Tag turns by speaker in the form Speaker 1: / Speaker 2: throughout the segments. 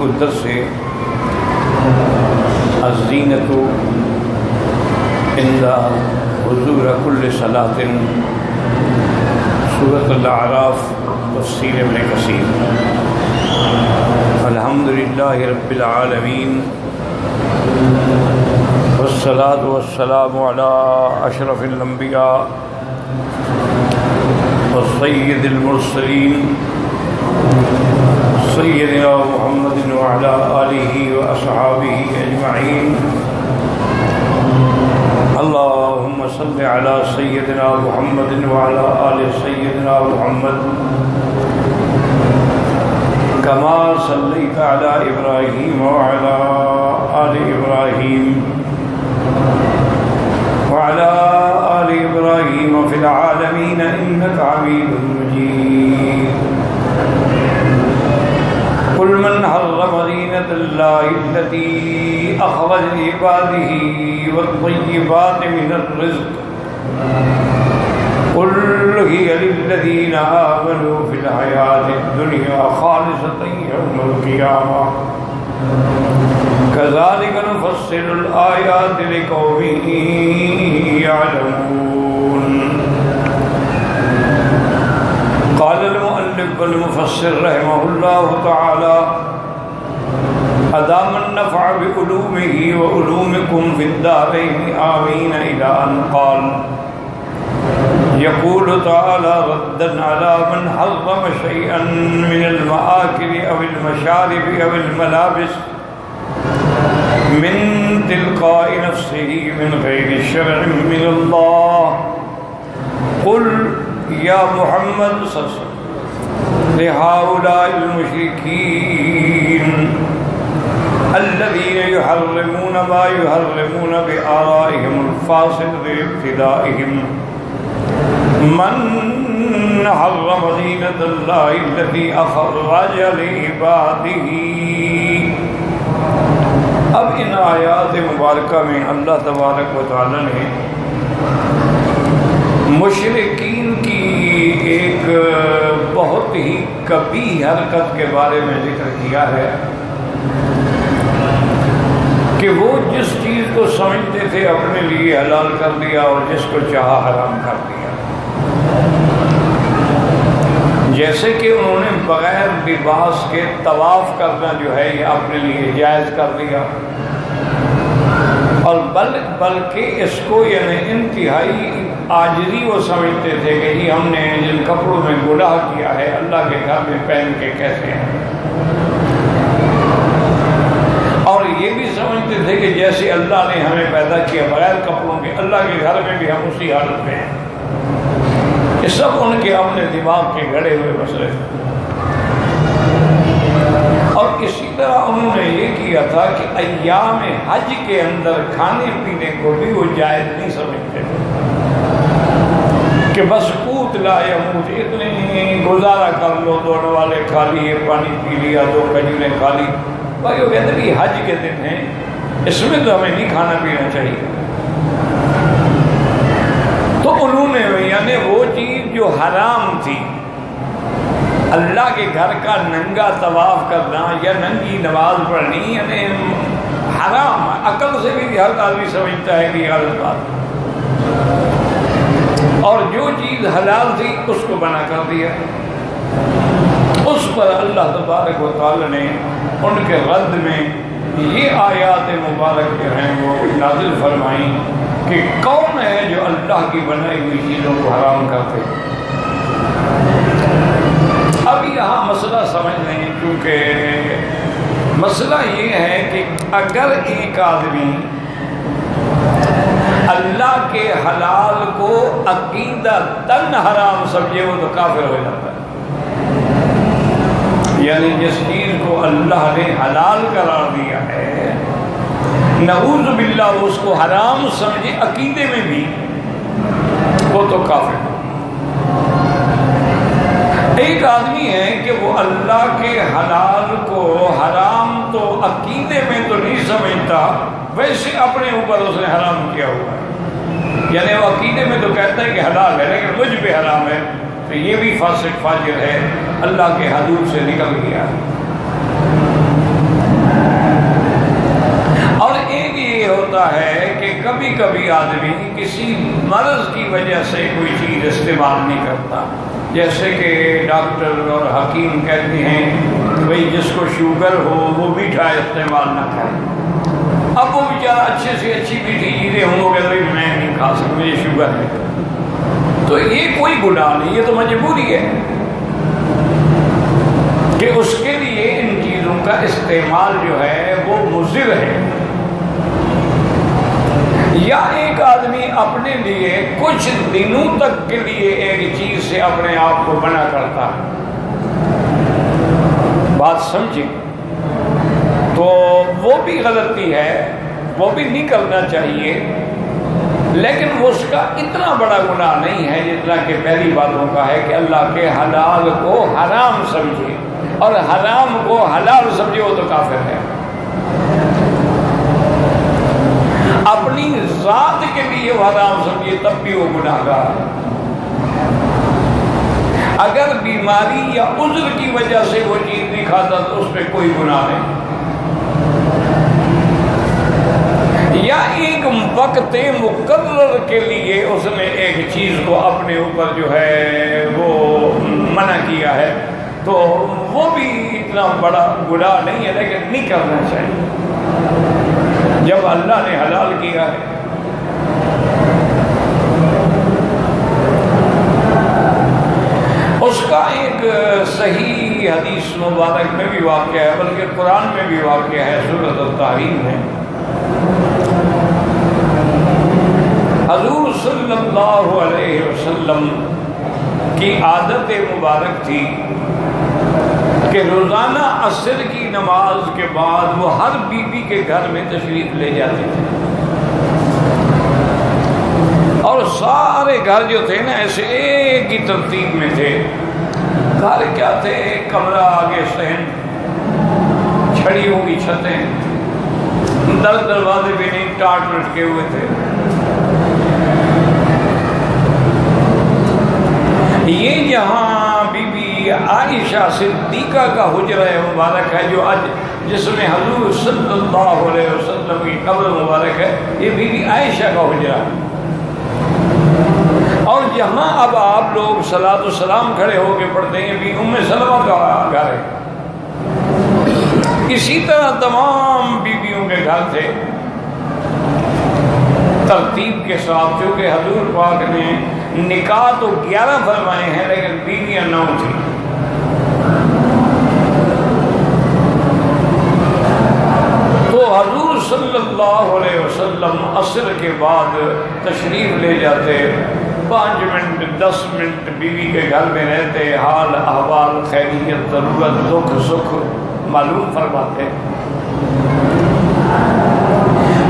Speaker 1: الدرس الزینۃ عند حضور کل صلاۃ سورۃ الاعراف تفسیر ابن کثیر۔ الحمدللہ رب العالمین والصلاة والسلام علی اشرف الانبیاء والسید المرسلین سیدنا محمد وعلی آلہ واصحابہ اجمعین۔ اللہم صل علی سیدنا محمد وعلی آل سیدنا محمد کما صلیت علی ابراہیم وعلی آل ابراہیم وعلى آل إبراهيم في العالمين إنك حميد مجيد۔ قل من حرم زينة الله التي أخرج لعباده والطيبات من الرزق قل هي للذين آمنوا في الحياة الدنيا خالصة يوم القيامة كذلك نفصل الآيات لقوم يعلمون۔ قال المؤلف والمفسر رحمه الله تعالى أدام النفع بعلومه وعلومكم في الدارين آمين إلى أن قال يقول تعالى ردا على من حرم شيئا من المآكل أو المشارب أو الملابس من تلقاء نفسه من غير شرع من الله قل يا محمد صلى الله عليه وسلم لهؤلاء المشركين الذين يحرمون ما يحرمون بآرائهم الفاسد بابتدائهم من حرم زينة الله التي أخرج لعباده۔ اب ان آیات مبارکہ میں اللہ تبارک و تعالی نے مشرکین کی ایک بہت ہی کبیح حرکت کے بارے میں ذکر کیا ہے کہ وہ جس چیز کو سمجھتے تھے اپنے لیے حلال کر دیا اور جس کو چاہا حرام کر دیا۔ جیسے کہ انہوں نے بغیر لباس کے طواف کرنا جو ہے یہ اپنے لیے جائز کر دیا، اور بلکہ اس کو یعنی انتہائی عاجزی وہ سمجھتے تھے کہ جی ہم نے جن کپڑوں میں گناہ کیا ہے اللہ کے گھر میں پہن کے کیسے ہیں، اور یہ بھی سمجھتے تھے کہ جیسے اللہ نے ہمیں پیدا کیا بغیر کپڑوں کے اللہ کے گھر میں بھی ہم اسی حالت میں ہیں۔ یہ سب ان کے اپنے دماغ کے گڑے ہوئے مسئلے تھے، اور اسی طرح انہوں نے یہ کیا تھا کہ ایام حج کے اندر کھانے پینے کو بھی وہ جائز نہیں سمجھتے تھے کہ بس قوت لا یموت، اتنے گزارا کر لو، دوڑنے والے کھا لیے، پانی پی لیا، 2 کھجوریں کھا لی، بھائی وہ کہتے ہیں حج کے دن ہیں اس میں تو ہمیں نہیں کھانا پینا چاہیے۔ تو انہوں نے یعنی وہ چیز جو حرام تھی اللہ کے گھر کا ننگا طواف کرنا یا ننگی نماز پڑھنی یعنی حرام، عقل سے بھی ہر آدمی سمجھتا ہے کہ یہ غلط بات، اور جو چیز حلال تھی اس کو منع کر دیا۔ اس پر اللہ تبارک و تعالی نے ان کے رد میں یہ آیات مبارک جو ہیں وہ نازل فرمائیں کہ کون ہے جو اللہ کی بنائی ہوئی چیزوں کو حرام کرتے۔ اب یہاں مسئلہ سمجھ لیں، کیونکہ مسئلہ یہ ہے کہ اگر ایک آدمی اللہ کے حلال کو عقیدہ تن حرام سمجھے وہ تو کافر ہو جاتا ہے، یعنی جس چیز کو اللہ نے حلال قرار دیا ہے نعوذ باللہ اس کو حرام سمجھے عقیدے میں بھی وہ تو کافر۔ ایک آدمی ہے کہ وہ اللہ کے حلال کو حرام تو عقیدے میں تو نہیں سمجھتا، ویسے اپنے اوپر اس نے حرام کیا ہوا ہے، یعنی وہ عقیدے میں تو کہتا ہے کہ حلال ہے لیکن مجھ پہ حرام ہے، تو یہ بھی فاسق فاجر ہے، اللہ کے حدود سے نکل گیا۔ کبھی آدمی کسی مرض کی وجہ سے کوئی چیز استعمال نہیں کرتا، جیسے کہ ڈاکٹر اور حکیم کہتے ہیں بھئی جس کو شوگر ہو وہ میٹھا استعمال نہ کرے۔ اب وہ بیچارہ اچھے سے اچھی میٹھی چیزیں ہوں گے بھائی میں نہیں کھا سکتا، مجھے شوگر ہے، تو یہ کوئی گناہ نہیں، یہ تو مجبوری ہے کہ اس کے لیے ان چیزوں کا استعمال جو ہے وہ مضر ہے۔ یا ایک آدمی اپنے لیے کچھ دنوں تک کے لیے ایک چیز سے اپنے آپ کو منع کرتا ہے، بات سمجھیں، تو وہ بھی غلطی ہے، وہ بھی نہیں کرنا چاہیے، لیکن اس کا اتنا بڑا گناہ نہیں ہے جتنا کہ پہلی باتوں کا ہے کہ اللہ کے حلال کو حرام سمجھے اور حرام کو حلال سمجھے، وہ تو کافر ہے۔ اپنی ذات کے لیے وہ حرام سمجھے تب بھی وہ گناہ گار ہے۔ اگر بیماری یا عذر کی وجہ سے وہ چیز نہیں کھاتا تو اس پہ کوئی گناہ نہیں، یا ایک وقت مقرر کے لیے اس نے ایک چیز کو اپنے اوپر جو ہے وہ منع کیا ہے تو وہ بھی اتنا بڑا گناہ نہیں ہے، لیکن نہیں کرنا چاہیے جب اللہ نے حلال کیا ہے۔ اس کا ایک صحیح حدیث مبارک میں بھی واقعہ ہے، بلکہ قرآن میں بھی واقعہ ہے، سورۃ التحریم میں۔ حضور صلی اللہ علیہ وسلم کی عادت مبارک تھی کہ روزانہ عصر کی نماز کے بعد وہ ہر بیوی کے گھر میں تشریف لے جاتے تھے، اور سارے گھر جو تھے نا ایسے ایک ہی ترتیب میں تھے۔ گھر کیا تھے؟ ایک کمرہ، آگے صحن، چھڑیوں کی چھتیں، دروازے بھی نہیں، ٹاٹ لٹکے ہوئے تھے۔ یہ جہاں بی بی عائشہ صدیقہ کا حجرہ مبارک ہے جو آج جس میں حضور صلی اللہ علیہ وسلم کی قبر مبارک ہے، یہ بی بی عائشہ کا حجرہ ہے۔ اور جہاں اب آپ لوگ صلاۃ و سلام کھڑے ہو کے پڑھتے ہیں بھی ام سلمہ کا گھر ہے۔ اسی طرح تمام بیویوں کے گھر تھے ترتیب کے ساتھ، کیونکہ حضور پاک نے نکاح تو 11 فرمائے ہیں لیکن بیویاں 9 تھیں۔ تو حضور صلی اللہ علیہ وسلم عصر کے بعد تشریف لے جاتے، 5 منٹ 10 منٹ بیوی کے گھر میں رہتے، حال احوال، خیریت، ضرورت، دکھ سکھ معلوم فرماتے،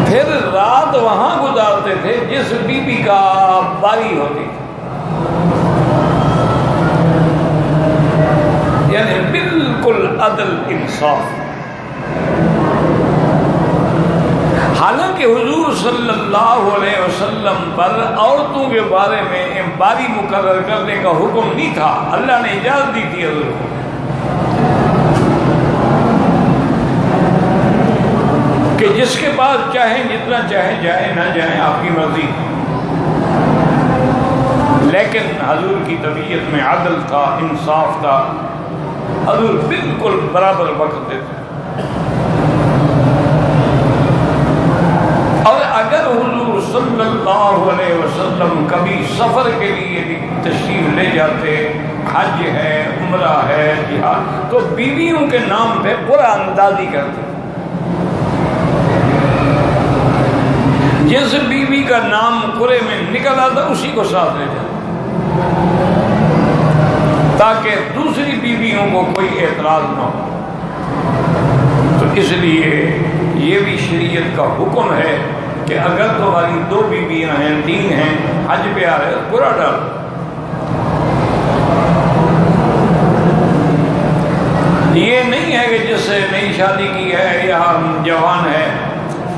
Speaker 1: پھر رات وہاں گزارتے تھے جس بیوی کا باری ہوتی تھی، یعنی بالکل عدل انصاف۔ حالانکہ حضور صلی اللہ علیہ وسلم پر عورتوں کے بارے میں باری مقرر کرنے کا حکم نہیں تھا، اللہ نے اجازت دی تھی حضور کو۔ کہ جس کے پاس چاہیں جتنا چاہیں جائیں، نہ جائیں آپ کی مرضی، لیکن حضور کی طبیعت میں عدل تھا، انصاف تھا، حضور بالکل برابر وقت دیتے۔ اور اگر حضور صلی اللہ علیہ وسلم کبھی سفر کے لیے بھی تشریف لے جاتے، حج ہے، عمرہ ہے، جہاد، تو بیویوں کے نام پہ قرآن اندازی کرتے۔ جس بیوی کا نام قرے میں نکل آتا اسی کو ساتھ لے جاتا، تاکہ دوسری بیویوں کو کوئی اعتراض نہ ہو۔ تو اس لیے یہ بھی شریعت کا حکم ہے کہ اگر تمہاری 2 بیویاں ہیں، 3 ہیں، حج پہ آ رہے پورا ڈال۔ یہ نہیں ہے کہ جس سے نئی شادی کی ہے یا جوان ہے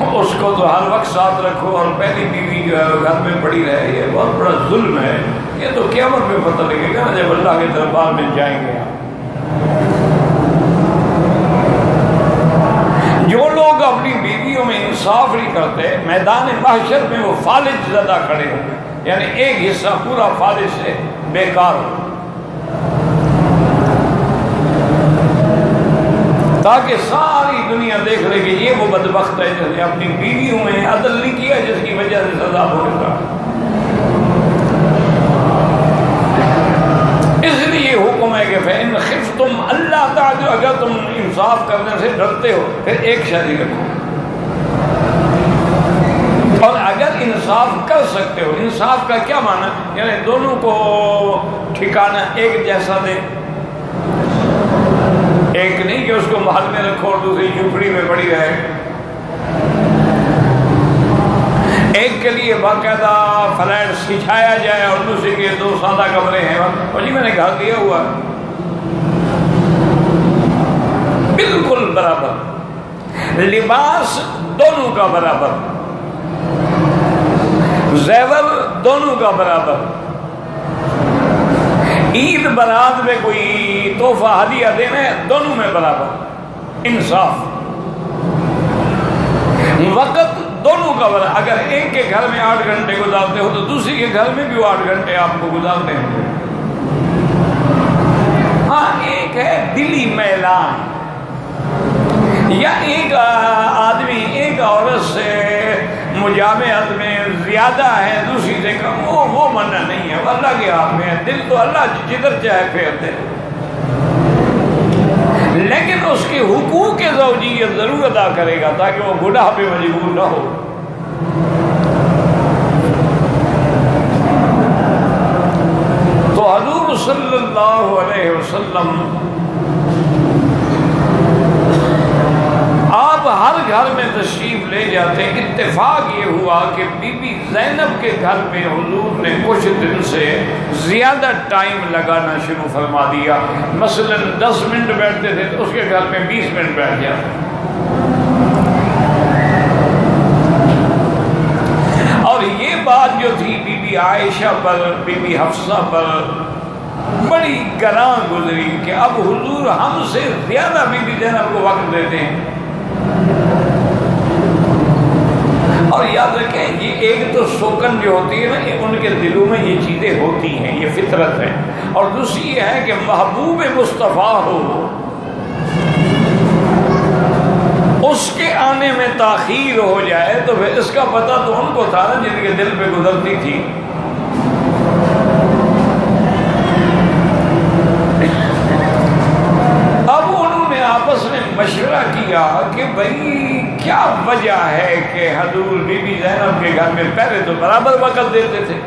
Speaker 1: اس کو تو ہر وقت ساتھ رکھو اور پہلی بیوی جو ہے گھر میں پڑی رہے، یہ بہت بڑا ظلم ہے۔ یہ تو قیامت میں پتہ لگے گا جب اللہ کے دربار میں جائیں گے۔ جو لوگ اپنی بیویوں بیویوں میں انصاف نہیں کرتے، میدان محشر میں وہ فالج زدہ کھڑے ہوں گے، یعنی ایک حصہ پورا فالج سے بیکار ہو، تاکہ ساری دنیا دیکھ لے کہ یہ وہ بدبخت ہے جس نے اپنی بیویوں میں عدل نہیں کیا، جس کی وجہ سے سزا ہونے کا۔ اس لیے حکم ہے کہ فَإِنْ خِفْتُمْ أَلَّا تَعْدِلُوا، اگر تم انصاف کرنے سے ڈرتے ہو پھر ایک شادی رکھو، اور اگر انصاف کر سکتے ہو، انصاف کا کیا معنی؟ یعنی دونوں کو ٹھکانہ ایک جیسا دے، ایک نہیں کہ اس کو محل میں رکھو اور دوسری جھوپڑی میں پڑی رہے، ایک کے لیے باقاعدہ فلیٹ سچھایا جائے اور دوسرے کے دو سادہ کمرے ہیں، اور جی میں نے گھر دیا ہوا، بالکل برابر، لباس دونوں کا برابر، زیور دونوں کا برابر، عید برات میں کوئی تحفہ ہدیہ دینا ہے دونوں میں برابر، انصاف، وقت دونوں کا برابر، اگر ایک کے گھر میں 8 گھنٹے گزارتے ہو تو دوسری کے گھر میں بھی 8 گھنٹے آپ کو گزارتے ہیں۔ ہاں ایک ہے دلی میلان، یا ایک آدمی ایک عورت سے مجامعت میں زیادہ ہے دوسری سے کم، وہ منع نہیں ہے، وہ اللہ کے ہاتھ میں ہے، دل تو اللہ جدھر چاہے پھیر دے، لیکن اس کے حقوق زوجیت ضرور ادا کرے گا تاکہ وہ گناہ پہ مجبور نہ ہو۔ تو حضور صلی اللہ علیہ وسلم آپ ہر گھر میں تشریف لے جاتے، اتفاق یہ ہوا کہ بی بی زینب کے گھر میں حضور نے کچھ دن سے زیادہ ٹائم لگانا شروع فرما دیا، مثلا 10 منٹ بیٹھتے تھے تو اس کے گھر میں 20 منٹ بیٹھ جاتے، اور یہ بات جو تھی بی بی عائشہ پر، بی بی حفصہ پر بڑی گراں گزری کہ اب حضور ہم سے زیادہ بی بی زینب کو وقت دیتے ہیں۔ اور یاد رکھیں یہ ایک تو سوکن جو ہوتی ہے نا، ان کے دلوں میں یہ چیزیں ہوتی ہیں، یہ فطرت ہے، اور دوسری یہ ہے کہ محبوب مصطفیٰ ہو، اس کے آنے میں تاخیر ہو جائے تو پھر اس کا پتہ تو ان کو تھا نا جن کے دل پہ گزرتی تھی۔ اب انہوں نے آپس میں مشورہ کیا کہ بھئی کیا وجہ ہے کہ حضور بی بی زینب کے گھر میں پہلے تو برابر وقت دیتے تھے،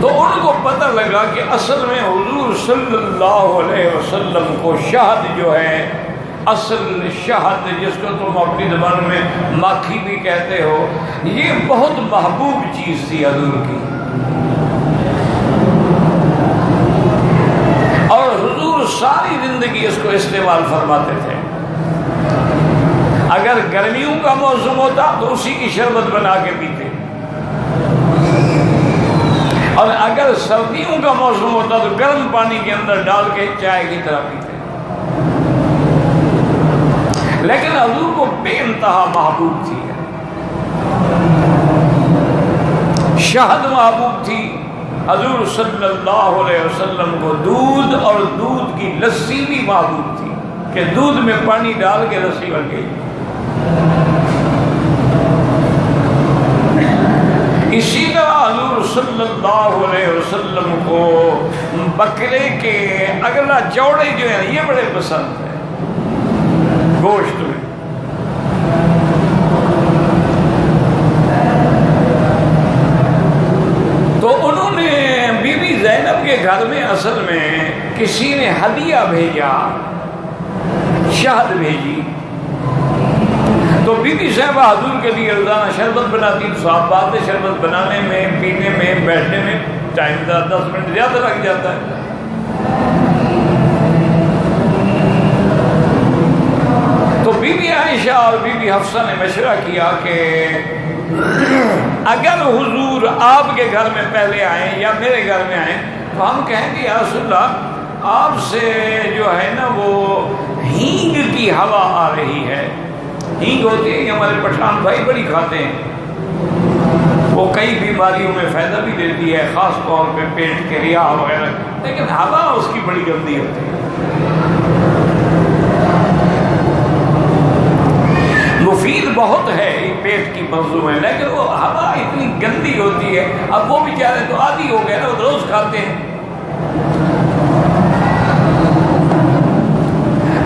Speaker 1: تو ان کو پتہ لگا کہ اصل میں حضور صلی اللہ علیہ وسلم کو شہد جو ہے، اصل شہد جس کو تم اپنی زبان میں ماکھی بھی کہتے ہو، یہ بہت محبوب چیز تھی حضور کی، اور حضور ساری زندگی اس کو استعمال فرماتے تھے۔ اگر گرمیوں کا موسم ہوتا تو اسی کی شربت بنا کے پیتے، اور اگر سردیوں کا موسم ہوتا تو گرم پانی کے اندر ڈال کے چائے کی طرح پیتے، لیکن حضور کو بے انتہا محبوب تھی، شہد محبوب تھی، حضور صلی اللہ علیہ وسلم کو دودھ اور دودھ کی لسی بھی محبوب تھی کہ دودھ میں پانی ڈال کے لسی بن گئی۔ اسی طرح حضور صلی اللہ علیہ وسلم کو بکرے کے اگلا چوڑے جو ہیں یہ بڑے پسند ہیں گوشت میں، تو انہوں نے بی بی زینب کے گھر میں اصل میں کسی نے ہدیہ بھیجا، شہد بھیجی، تو بی بی صاحبہ حضور کے لیے روزانہ شربت بناتی، تو صاحب بات ہے شربت بنانے میں، پینے میں، بیٹھنے میں ٹائم 10 منٹ زیادہ لگ جاتا ہے۔ تو بی بی عائشہ اور بی بی حفصہ نے مشورہ کیا کہ اگر حضور آپ کے گھر میں پہلے آئیں یا میرے گھر میں آئیں تو ہم کہیں گے یا رسول اللہ آپ سے جو ہے نا وہ ہینگ کی ہوا آ رہی ہے. ہینگ ہوتی ہے، ہمارے پٹھان بھائی بڑی کھاتے ہیں، وہ کئی بیماریوں میں فائدہ بھی دیتی ہے، خاص طور پہ پیٹ کے ریا وغیرہ، لیکن ہوا اس کی بڑی گندی ہوتی ہے. مفید بہت ہے پیٹ کی منظور میں، لیکن وہ ہوا اتنی گندی ہوتی ہے. اب وہ بیچارے تو عادی ہو گئے نا، وہ روز کھاتے ہیں.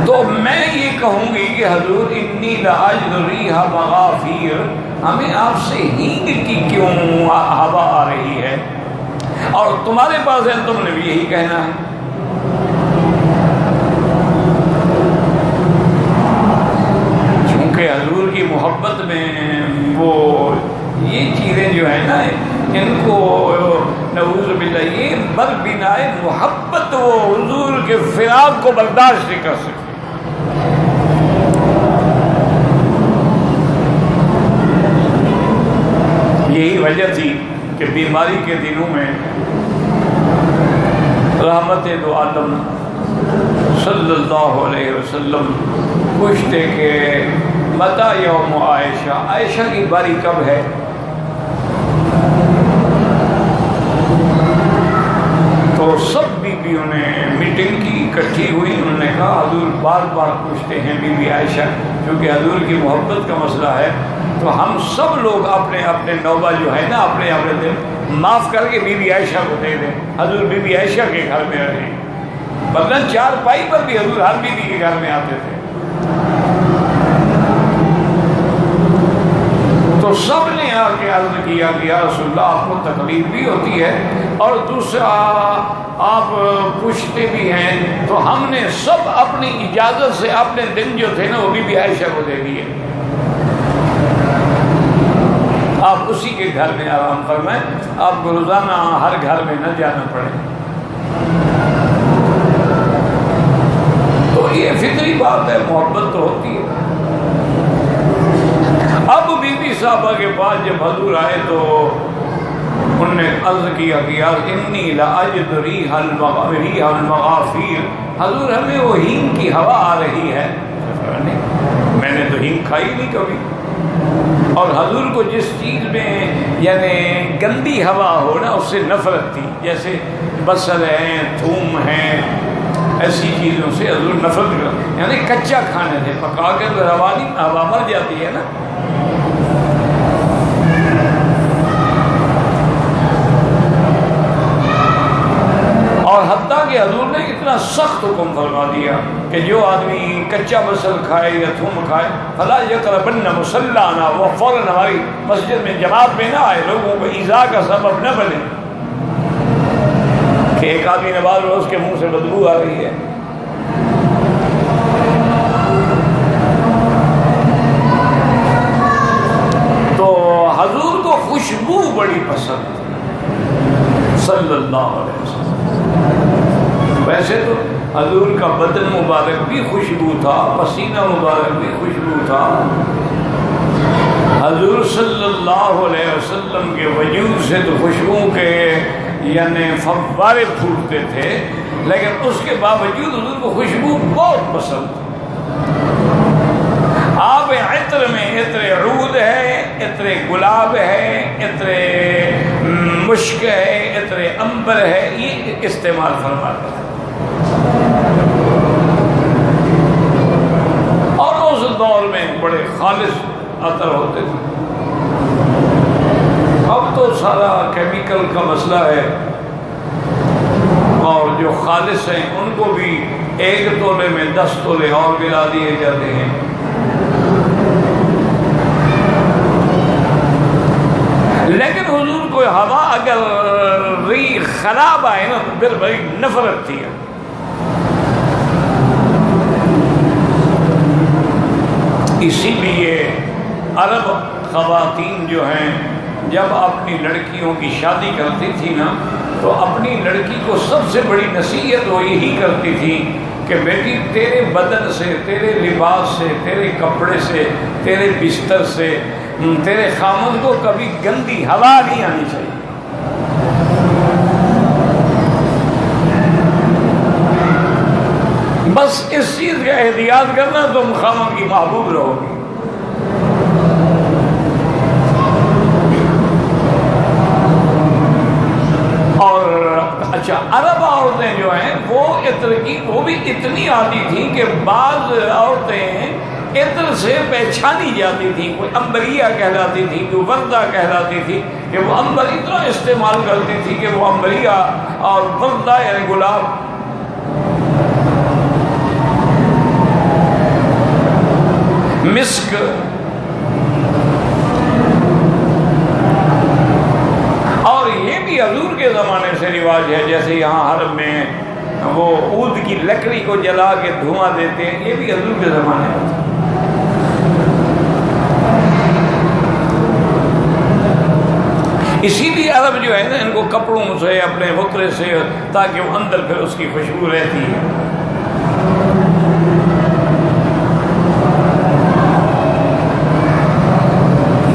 Speaker 1: تو میں یہ کہوں گی کہ حضور انی لاجد ریح مغافیر، ہمیں آپ سے ہینگ کی کیوں ہوا آ رہی ہے، اور تمہارے پاس ہے تم نے بھی یہی کہنا ہے. چونکہ حضور کی محبت میں وہ یہ چیزیں جو ہیں نا، ان کو نعوذ باللہ یہ بر بنائے محبت وہ حضور کے فراق کو برداشت نہیں کر سکتے. یہی وجہ تھی کہ بیماری کے دنوں میں رحمت دو عالم صلی اللہ علیہ وسلم پوچھتے کہ متی یوم عائشہ، عائشہ کی باری کب ہے؟ تو سب بیویوں نے میٹنگ کی، اکٹھی ہوئی. انہوں نے کہا حضور بار بار پوچھتے ہیں بی بی عائشہ، کیونکہ حضور کی محبت کا مسئلہ ہے، تو ہم سب لوگ اپنے اپنے نوبہ جو ہے نا اپنے اپنے دل معاف کر کے بی بی عائشہ کو دے دیں. حضور بی بی عائشہ کے گھر میں رہے، بدن چار پائی پر بھی حضور ہر بیوی کے گھر میں آتے تھے. تو سب نے آ کے عرض کیا کہ یا رسول اللہ آپ کو تکلیف بھی ہوتی ہے اور دوسرا آپ پوچھتے بھی ہیں، تو ہم نے سب اپنی اجازت سے اپنے دن جو تھے نا وہ بی بی عائشہ کو دے دیے. آپ اسی کے گھر میں آرام فرمائیں، آپ کو روزانہ ہر گھر میں نہ جانا پڑے. تو یہ فطری بات ہے، محبت تو ہوتی ہے. اب بی بی صاحبہ کے پاس جب حضور آئے تو انہوں نے عرض کیا کہ یار انی لاجد ریح المغافیر، حضور ہمیں وہ ہینگ کی ہوا آ رہی ہے. میں نے تو ہینگ کھائی نہیں کبھی، اور حضور کو جس چیز میں یعنی گندی ہوا ہو نا اس سے نفرت تھی، جیسے بصل ہیں، تھوم ہیں، ایسی چیزوں سے حضور نفرت کر، یعنی کچا کھانے سے، پکا کے تو ہوا مر جاتی ہے نا. اور حتیٰ کہ حضور نے اتنا سخت حکم فرما دیا کہ جو آدمی کچا بصل کھائے یا تھوم کھائے فلا یقربن مصلانا، وہ فوراً ہماری مسجد میں جماعت میں نہ آئے، لوگوں کو ایذا کا سبب نہ بنے. کہ ایک آدمی نماز روز کے منہ سے بدبو آ رہی ہے. تو حضور کو خوشبو بڑی پسند صلی اللہ علیہ وسلم. ویسے تو حضور کا بدن مبارک بھی خوشبو تھا، پسینہ مبارک بھی خوشبو تھا. حضور صلی اللہ علیہ وسلم کے وجود سے تو خوشبو کے یعنی فوارے پھوٹتے تھے، لیکن اس کے باوجود حضور کو خوشبو بہت پسند. آپ عطر میں عطر عود ہے، عطر گلاب ہے، عطر مشک ہے، عطر عنبر ہے، یہ استعمال فرماتے ہیں. اور اس دور میں بڑے خالص عطر ہوتے تھے. اب تو سارا کیمیکل کا مسئلہ ہے، اور جو خالص ہیں ان کو بھی 1 تولے میں 10 تولے اور ملا دیے جاتے ہیں. لیکن حضور کو ہوا اگر ری خراب آئے نا تو پھر بڑی نفرت تھی. اسی لیے عرب خواتین جو ہیں جب اپنی لڑکیوں کی شادی کرتی تھی نا تو اپنی لڑکی کو سب سے بڑی نصیحت وہ یہی کرتی تھی کہ بیٹی تیرے بدن سے، تیرے لباس سے، تیرے کپڑے سے، تیرے بستر سے، تیرے خامد کو کبھی گندی ہوا نہیں آنی چاہیے. بس اس چیز کا احتیاط کرنا، تم خامن کی محبوب رہو گی۔ اچھا، عرب عورتیں جو ہیں وہ عطر کی وہ بھی اتنی عادی تھیں کہ بعض عورتیں عطر سے پہچانی جاتی تھیں، کوئی عنبریہ کہلاتی تھی، کوئی وردہ کہلاتی تھی، کہ وہ عنبر اتنا استعمال کرتی تھی کہ وہ عنبریہ اور وردہ یعنی گلاب۔ مسک، حضور کے زمانے سے رواج ہے، جیسے یہاں حرم میں وہ عود کی لکڑی کو جلا کے دھواں دیتے ہیں، یہ بھی حضور کے زمانے میں تھا۔ اسی لیے عرب جو ہے نا ان کو کپڑوں سے، اپنے بکرے سے، تاکہ وہ اندر پھر اس کی خوشبو رہتی ہے۔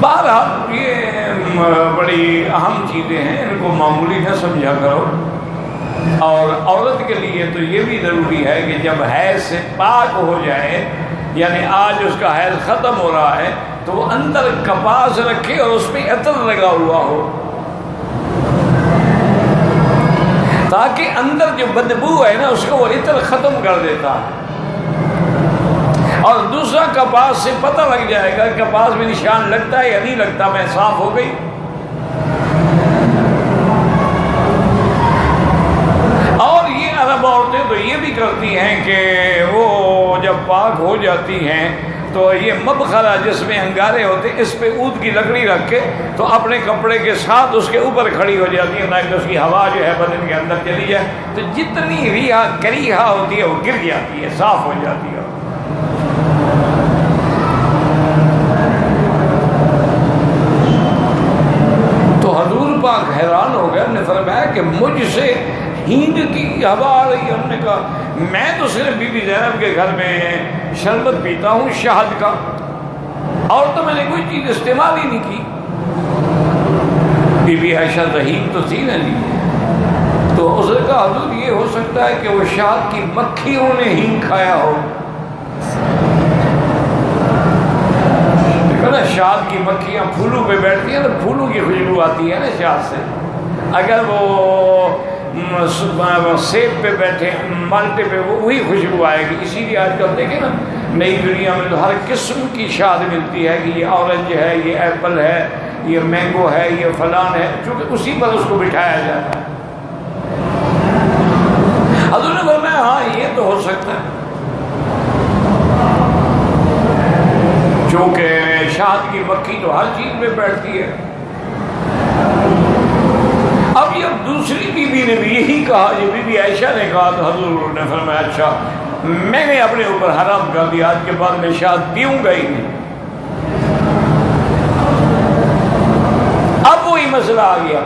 Speaker 1: بہرحال یہ بڑی اہم چیزیں ہیں، ان کو معمولی نہ سمجھا کرو۔ اور عورت کے لیے تو یہ بھی ضروری ہے کہ جب حیض سے پاک ہو جائے، یعنی آج اس کا حیض ختم ہو رہا ہے، تو وہ اندر کپاس رکھے اور اس پہ عطر لگا ہوا ہو، تاکہ اندر جو بدبو ہے نا اس کو وہ عطر ختم کر دیتا ہے۔ اور دوسرا، کپاس سے پتہ لگ جائے گا، کپاس میں نشان لگتا ہے یا نہیں لگتا، میں صاف ہو گئی۔ اور یہ عرب عورتیں تو یہ بھی کرتی ہیں کہ وہ جب پاک ہو جاتی ہیں تو یہ مبخرہ جس میں انگارے ہوتے ہیں، اس پہ عود کی لکڑی رکھ کے تو اپنے کپڑے کے ساتھ اس کے اوپر کھڑی ہو جاتی ہے، تاکہ اس کی ہوا جو ہے بدن کے اندر چلی جائے، تو جتنی ریحہ کریحہ ہوتی ہے وہ گر جاتی ہے، صاف ہو جاتی ہے۔ تو حضور پاک حیران ہو گیا، نے فرمایا کہ مجھ سے ہینگ کی ہوا آ رہی ہے۔ ہم نے کہا میں تو صرف بی بی زینب کے گھر میں شربت پیتا ہوں شہد کا، اور تو میں نے کوئی چیز استعمال ہی نہیں کی۔ بی بی عائشہ رحیم تو تھی نا جی، تو اس نے کہا حضور یہ ہو سکتا ہے کہ وہ شہد کی مکھیوں نے ہینگ کھایا ہو۔ دیکھو نا، شہد کی مکھیاں پھولوں پہ بیٹھتی ہیں تو پھولوں کی خوشبو آتی ہے نا شہد سے۔ اگر وہ سیب پہ بیٹھے، مالٹے پہ، وہی خوشبو آئے گی۔ اسی لیے آج کل دیکھیں نا، نئی دنیا میں تو ہر قسم کی شہد ملتی ہے، کہ یہ اورنج ہے، یہ ایپل ہے، یہ مینگو ہے، یہ فلان ہے، چونکہ اسی پر اس کو بٹھایا جاتا ہے۔ حضور نے فرمایا ہاں یہ تو ہو سکتا ہے، چونکہ شہد کی مکھی تو ہر چیز پہ بیٹھتی ہے۔ اب یہ دوسری بی بی نے بھی یہی کہا، جو بی بی عائشہ نے کہا، تو حضور نے فرمایا اچھا میں نے اپنے اوپر حرام کر دیا، آج کے بعد میں شہد پیوں گا ہی نہیں۔ اب وہی مسئلہ آ گیا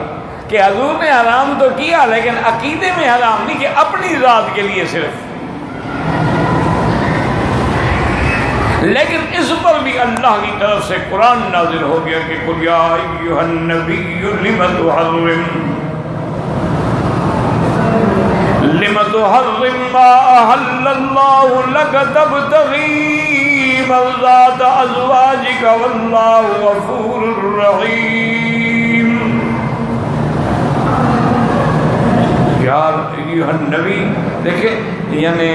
Speaker 1: کہ حضور نے حرام تو کیا، لیکن عقیدے میں حرام نہیں، کہ اپنی ذات کے لیے صرف۔ لیکن اس پر بھی اللہ کی طرف سے قرآن نازل ہو گیا کہ قل یا ایھا النبی لم تحرم ما احل اللہ لک تبتغی مرضات ازواجک واللہ غفور رحیم۔ یا ایھا النبی، دیکھیں یعنی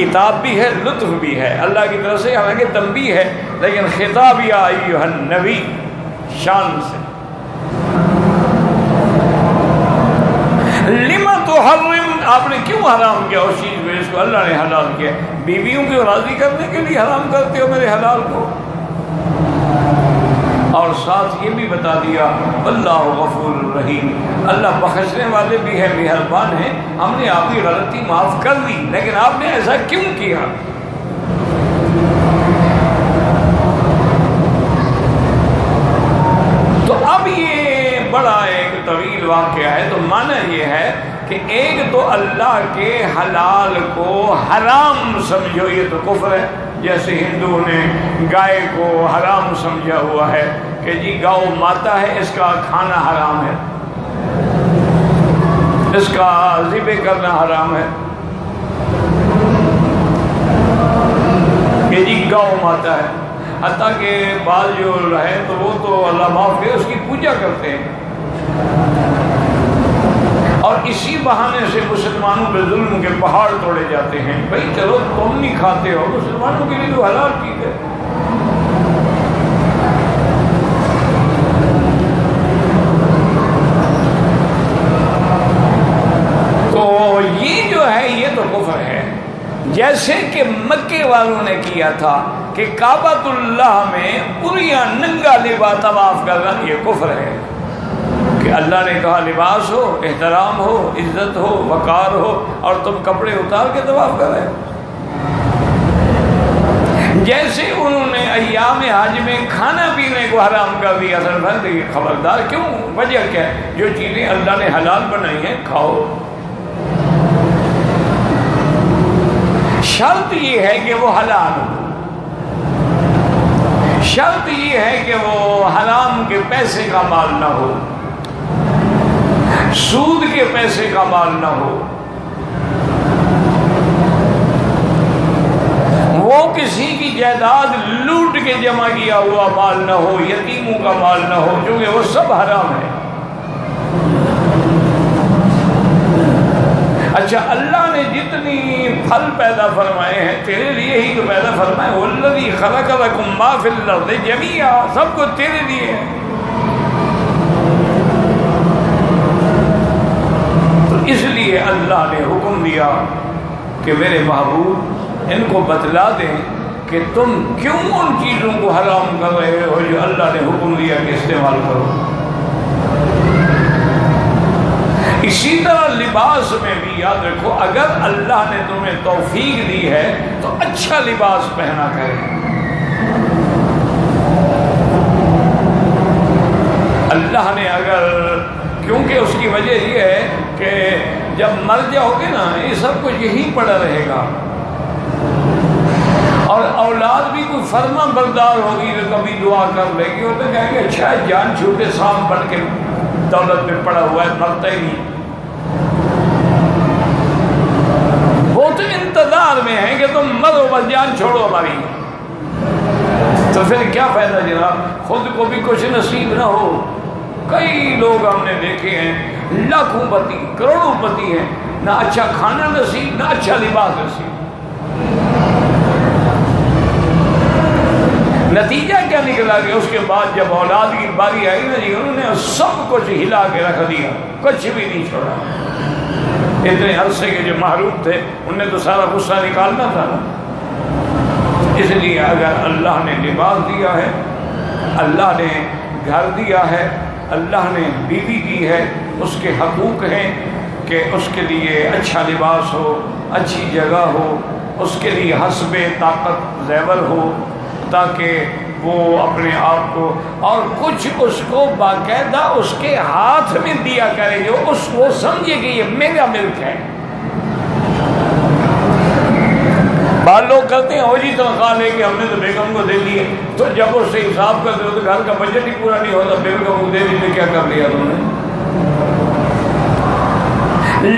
Speaker 1: عتاب بھی ہے، لطف بھی ہے اللہ کی طرف سے، حالانکہ تنبیہ ہے، لیکن خطاب یا ایھا النبی شان سے۔ لما تحرم، آپ نے کیوں حرام کیا اس چیز کو جس کو اللہ نے حلال کیا؟ بیویوں کو راضی کرنے کے لیے حرام کرتے ہو میرے حلال کو؟ اور ساتھ یہ بھی بتا دیا اللہ غفور رحیم، اللہ بخشنے والے بھی ہے، مہربان ہے، ہم نے آپ کی غلطی معاف کر دی، لیکن آپ نے ایسا کیوں کیا؟ تو اب یہ بڑا ایک طویل واقعہ ہے، تو معنی یہ ہے کہ ایک تو اللہ کے حلال کو حرام سمجھو، یہ تو کفر ہے۔ جیسے ہندوؤں نے گائے کو حرام سمجھا ہوا ہے کہ جی گاؤ ماتا ہے، اس کا کھانا حرام ہے، اس کا ذبح کرنا حرام ہے۔ آتا ہے، حتیٰ کہ بعض جو رہے تو وہ تو اللہ معاف کرے اس کی پوجا کرتے ہیں، اور اسی بہانے سے مسلمانوں پہ ظلم کے پہاڑ توڑے جاتے ہیں۔ بھئی چلو تم نہیں کھاتے ہو، مسلمانوں کے لیے تو حلال چیز ہے۔ تو یہ جو ہے یہ تو کفر ہے، جیسے کہ مکے والوں نے کیا تھا کہ کعبۃ اللہ میں عریاں ننگا لباس طواف کرنا، یہ کفر ہے کہ اللہ نے کہا لباس ہو، احترام ہو، عزت ہو، وقار ہو، اور تم کپڑے اتار کے طواف کر رہے ہو۔ جیسے انہوں نے ایام حج میں کھانا پینے کو حرام کر دیا، سر یہ خبردار، کیوں؟ وجہ کیا ہے؟ جو چیزیں اللہ نے حلال بنائی ہیں کھاؤ، شرط یہ ہے کہ وہ حلال ہو، شرط یہ ہے کہ وہ حرام کے پیسے کا مال نہ ہو، سود کے پیسے کا مال نہ ہو، وہ کسی کی جائیداد لوٹ کے جمع کیا ہوا مال نہ ہو، یتیموں کا مال نہ ہو، کیونکہ وہ سب حرام ہے۔ اچھا، اللہ نے جتنی پھل پیدا فرمائے ہیں تیرے لیے ہی تو پیدا فرمائے، وَالَّذِي خَلَقَ لَكُم مَّا فِي الْأَرْضِ جَمِيعًا، سب کو تیرے لیے ہے۔ تو اس لیے اللہ نے حکم دیا کہ میرے محبوب ان کو بتلا دیں کہ تم کیوں ان چیزوں کو حرام کر رہے ہو جو اللہ نے حکم دیا کہ استعمال کرو۔ اسی طرح لباس میں بھی یاد رکھو، اگر اللہ نے تمہیں توفیق دی ہے تو اچھا لباس پہنا کرے۔ اللہ نے اگر، کیونکہ اس کی وجہ یہ ہے کہ جب مر جاؤ گے نا یہ سب کچھ یہی پڑا رہے گا، اور اولاد بھی کوئی فرما بردار ہوگی تو کبھی دعا کر لے گی، وہ تو کہیں گے اچھا جان چھوٹے سام بن کے دولت میں پڑا ہوا ہے، مرتا ہی نہیں۔ وہ تو انتظار میں ہیں کہ تم مرو بس جان چھوڑو ہماری، تو پھر کیا فائدہ جناب، خود کو بھی کچھ نصیب نہ ہو۔ کئی لوگ ہم نے دیکھے ہیں لاکھوں پتی کروڑوں پتی ہیں، نہ اچھا کھانا نصیب نہ اچھا لباس نصیب۔ نتیجہ کیا نکلا کہ اس کے بعد جب اولاد کی باری آئی نا جی، انہوں نے سب کچھ ہلا کے رکھ دیا، کچھ بھی نہیں چھوڑا۔ اتنے عرصے کے جو محروم تھے انہوں نے تو سارا غصہ نکالنا تھا نا۔ اس لیے اگر اللہ نے لباس دیا ہے، اللہ نے گھر دیا ہے، اللہ نے بیوی دی ہے، اس کے حقوق ہیں کہ اس کے لیے اچھا لباس ہو، اچھی جگہ ہو، اس کے لیے حسب طاقت زیور ہو، تاکہ وہ اپنے آپ کو، اور کچھ اس کو باقاعدہ اس کے ہاتھ میں دیا کرے جو وہ سمجھے کہ یہ میرا ملک ہے۔ بعض لوگ کرتے ہیں ہو جی تنخواہ لے کے ہم نے تو بیگم کو دے دیے، تو جب اس سے حساب کرتے ہو تو گھر کا بجٹ ہی پورا نہیں ہوتا، بیگم کو دے دی تو کیا کر لیا تم نے؟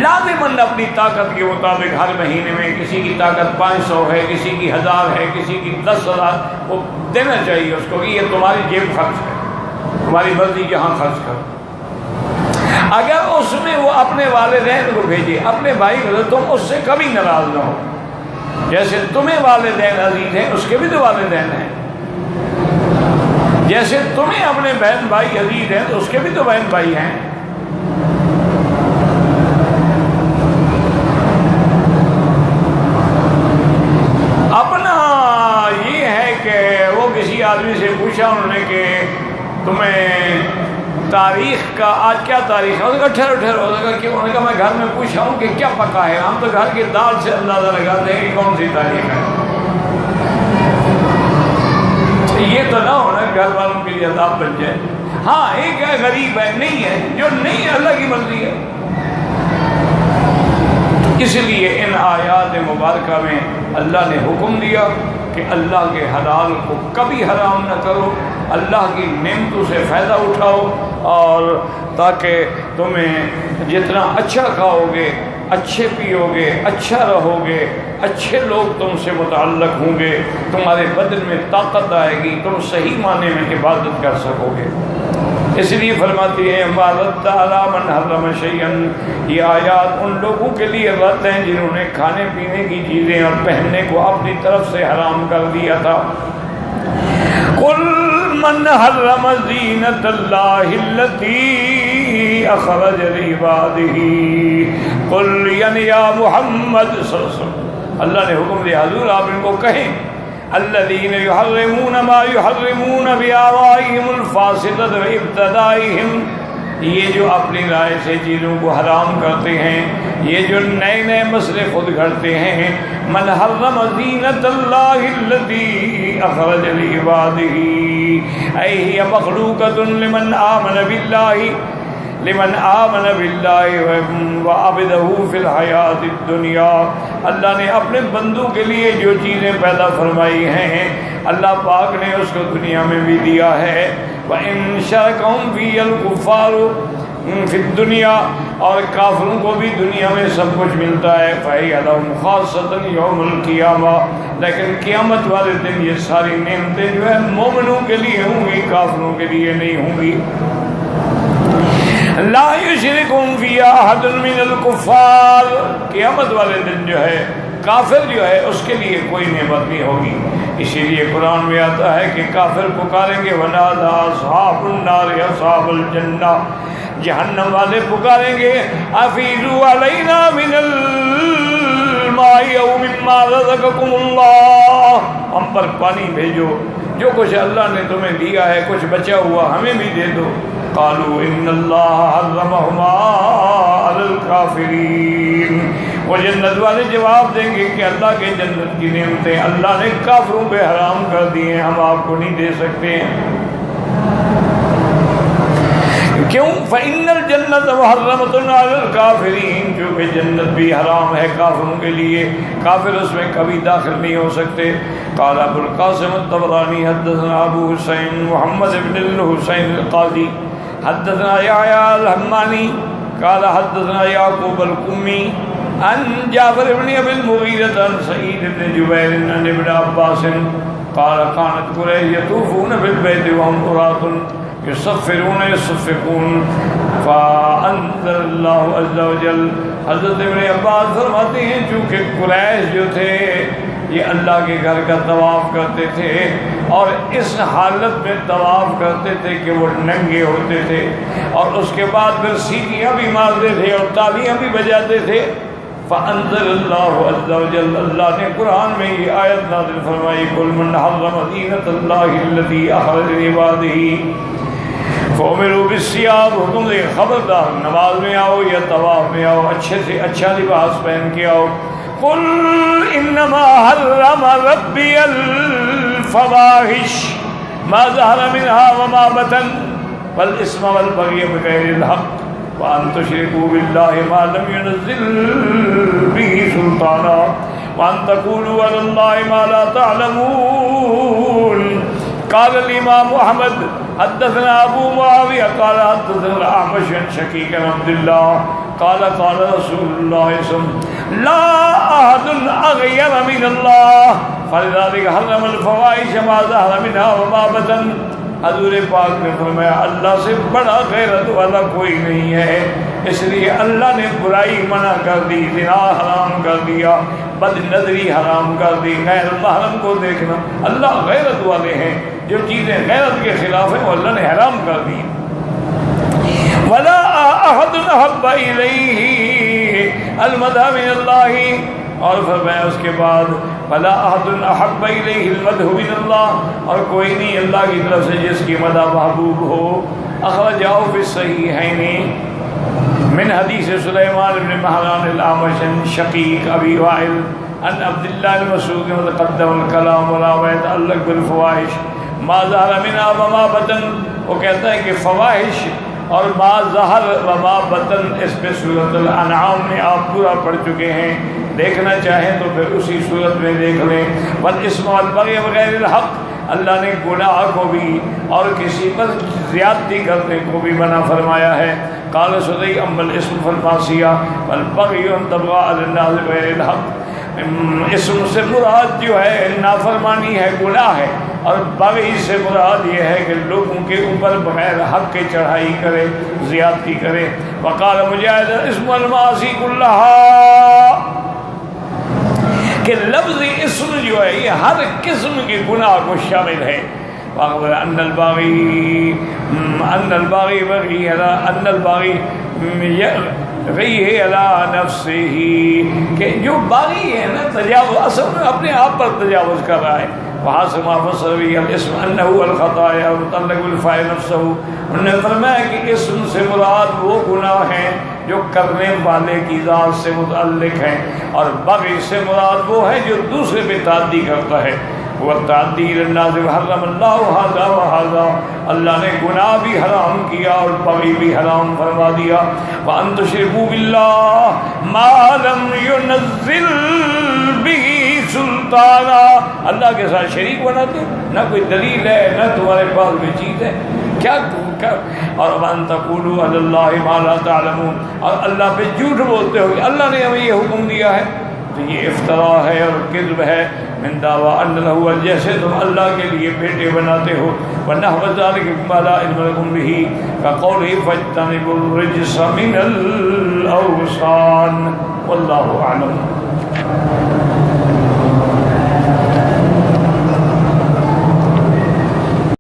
Speaker 1: لازماً اپنی طاقت کے مطابق ہر مہینے میں کسی کی طاقت 500 ہے، کسی کی 1000 ہے، کسی کی 10,000، وہ دینا چاہیے اس کو کہ یہ تمہاری جیب خرچ ہے، تمہاری مرضی جہاں خرچ کرو۔ اگر اس میں وہ اپنے والدین کو بھیجے، اپنے بھائی کو، تم اس سے کبھی ناراض نہ ہو، جیسے تمہیں والدین عزیز ہیں اس کے بھی تو والدین ہیں، جیسے تمہیں اپنے بہن بھائی عزیز ہیں تو اس کے بھی تو بہن بھائی ہیں۔ اپنا یہ ہے کہ وہ کسی آدمی سے پوچھا انہوں نے کہ تمہیں تاریخ کا آج کیا تاریخ ہے؟ انہوں نے کہا ٹھہرو، انہوں نے کہا میں گھر میں پوچھا ہوں کہ کیا پکا ہے، ہم تو گھر کی دال سے اندازہ لگاتے ہیں کہ کون سی تاریخ ہے۔ یہ تو نہ ہونا گھر والوں کے لیے عذاب بن جائے۔ ہاں ایک ہے غریب ہے، نہیں ہے، جو نہیں ہے اللہ کی مرضی ہے۔ اس لیے ان آیات مبارکہ میں اللہ نے حکم دیا کہ اللہ کے حلال کو کبھی حرام نہ کرو، اللہ کی نعمتوں سے فائدہ اٹھاؤ، اور تاکہ تمہیں جتنا اچھا کھاؤ گے اچھے پیو گے، اچھا رہو گے، اچھے لوگ تم سے متعلق ہوں گے، تمہارے بدن میں طاقت آئے گی، تم صحیح معنی میں عبادت کر سکو گے۔ اس لیے فرماتے ہیں وَرَدَّ عَلَىٰ مَنْ حَرَّمَ شَيْئًا، یہ آیات ان لوگوں کے لیے رد ہیں جنہوں نے کھانے پینے کی چیزیں اور پہننے کو اپنی طرف سے حرام کر دیا تھا۔ قُلْ مَنْ حَرَّمَ زِينَةَ اللَّهِ الَّتِي أَخْرَجَ لِعِبَادِهِ قُلْ یا محمد صلی اللہ علیہ وسلم، اللہ نے حکم دیا حضور آپ ان کو کہیں الذین یحرمون ما یحرمون بآرائہم الفاسدۃ وابتدائہم، یہ جو اپنی رائے سے چیزوں کو حرام کرتے ہیں، یہ جو نئے نئے مسئلے خود گھڑتے ہیں، من حرم زینۃ اللہ التی اخرج لعبادہ ای ہی مخلوقۃ لمن آمن باللہ وعبدہ فی الحیات الدنیا، اللہ نے اپنے بندوں کے لیے جو چیزیں پیدا فرمائی ہیں اللہ پاک نے اس کو دنیا میں بھی دیا ہے۔ وَإِن شَرَكَهُمْ فِيهَا الْكُفَّارُ فِي الدُّنْيَا، اور کافروں کو بھی دنیا میں سب کچھ ملتا ہے، فَهِيَ لَهُمْ خَاصَّةً يَوْمَ الْقِيَامَةِ، لیکن قیامت والے دن یہ ساری نعمتیں جو ہے مومنوں کے لیے ہوں گی، کافروں کے لیے نہیں ہوں گی۔ لا یشرکہم فیہا احد من الکفار، قیامت والے دن جو ہے کافر جو ہے اس کے لیے کوئی نعمت نہیں ہوگی۔ اسی لیے قرآن میں آتا ہے کہ کافر پکاریں گے ونادى اصحاب النار اصحاب الجنہ، جہنم والے پکاریں گے افیضوا علینا من الماء او مما رزقکم اللہ، ہم پر پانی بھیجو، جو کچھ اللہ نے تمہیں دیا ہے کچھ بچا ہوا ہمیں بھی دے دو۔ قالوا ان اللہ حرمہما علی الکافرین، وہ جنت والے جواب دیں گے کہ اللہ کے جنت کی نعمتیں اللہ نے کافروں پہ حرام کر دی ہیں، ہم آپ کو نہیں دے سکتے ہیں۔ کیوں؟ فإن الجنت محرمۃ علی الکافرین، کیونکہ جنت بھی حرام ہے کافروں کے لیے، کافر اس میں کبھی داخل نہیں ہو سکتے۔ قال ابو القاسم الطبرانی حدثنا ابو حسین محمد بن الحسین القاضی حدثنا یحییٰ الحمانی قال حدثنا یعقوب القمی عن جابر بن ابی المغیرۃ عن سعید بن جبیر عن ابن عباس قال كانت قریش یطوفون بالبیت وهم قراۃ یصفرون یصفقون فانزل اللہ عز وجل، حضرت ابن عباس فرماتے ہیں چونکہ قریش جو تھے یہ اللہ کے گھر کا طواف کرتے تھے اور اس حالت میں طواف کرتے تھے کہ وہ ننگے ہوتے تھے، اور اس کے بعد پھر سیٹیاں بھی مارتے تھے اور تالیاں بھی بجاتے تھے۔ فانزل اللہ عز وجل، اللہ نے قرآن میں یہ آیت نازل فرمائی قل من حرم زینۃ اللہ التی اخرج لعبادہ فامروا بالصیام، حکم دے خبردار نماز میں آؤ یا طواف میں آؤ اچھے سے اچھا لباس پہن کے آؤ۔ قل انما حرم ربی الفواحش ما ظہر منها وما بطن والاسم والبغی بغیر الحق وان تشرکوا باللہ ما لم ينزل به سلطانا وان تقولوا علی اللہ ما لا تعلمون۔ قال الامام احمد حدثنا ابو معاویہ قال حدثنا الاعمش عن شقیق بن عبد اللہ قال قال رسول اللہ صلی اللہ علیہ وسلم لا احد اغیر من اللہ فلذلك حرم الفواحش ما ظہر منها وما بطن۔ حضور پاک نے فرمایا اللہ سے بڑا غیرت والا کوئی نہیں ہے، اس لیے اللہ نے برائی منع کر دی، زنا حرام کر دیا، بد نظری حرام کر دی، غیر محرم کو دیکھنا، اللہ غیرت والے ہیں، جو چیزیں غیرت کے خلاف ہیں وہ اللہ نے حرام کر دی۔ ولا احد احب الیہ المدح من اللہ، اور فرمایا اس کے بعد ولا احد احب الیہ المدح من اللہ، اور کوئی نہیں اللہ کی طرف سے جس کی مدح محبوب ہو۔ اخرجہ فی الصحیحین من حدیث سلیمان بن مہران الاعمش عن شقیق ابی وائل عن عبداللہ المسعود وتقدم الکلام ولا يتعلق بالفواحش ما ظہر منها وما بطن۔ وہ کہتا ہے کہ فواحش اور ما ظہر وما بطن اس پہ سورۃ الانعام میں آپ پورا پڑھ چکے ہیں، دیکھنا چاہیں تو پھر اسی صورت میں دیکھ لیں۔ والاسم والبغی بغیر الحق، اللہ نے گناہ کو بھی اور کسی پر زیادتی کرنے کو بھی منع فرمایا ہے۔ قال سدی اما الاسم فالمعصیہ والبغی ان تبغى على الناس بغیر الحق، اسم سے مراد جو ہے نافرمانی ہے، گناہ ہے، اور بغی سے مراد یہ ہے کہ لوگوں کے اوپر بغیر حق کے چڑھائی کرے، زیادتی کرے۔ وقال مجاہد اسم المعاصی کلہا، کہ لفظ اسم جو ہے یہ ہر قسم کے گناہ کو شامل ہے۔ وَأَخْبَرَ أَنَّ الْبَاغِي غیہ علی نفسہ، کہ جو باغی ہے نا تجاوز، اصل میں اپنے آپ پر تجاوز کر رہا ہے۔ وحاصل ما فسر به الاسم انه الخطايا متعلق بالفاعل نفسه، انہوں نے فرمایا کہ اسم سے مراد وہ گناہ ہیں جو کرنے والے کی ذات سے متعلق ہیں، اور بغی سے مراد وہ ہے جو دوسرے پہ تعدی کرتا ہے۔ وہ تعدی الناس حرم اللہ ھذا وھذا، اللہ نے گناہ بھی حرام کیا اور بغی بھی حرام فرما دیا۔ وان تشرکوا باللہ ما لم ينزل به سلطانہ، اللہ کے ساتھ شریک بناتے، نہ کوئی دلیل ہے نہ تمہارے پاس کوئی چیز ہے، کیا اور وان تقولوا علی اللہ ما لا تعلمون، اور اللہ پہ جھوٹ بولتے ہو کہ اللہ نے ہمیں یہ حکم دیا ہے، تو یہ افترا ہے اور کذب ہے۔ من دعویٰ ان لہ، جیسے تم اللہ کے لیے بیٹے بناتے ہو، ونحو ذلک ما لا علم لکم بہ، کقولہ فاجتنبوا الرجس من الاوثان، واللہ اعلم۔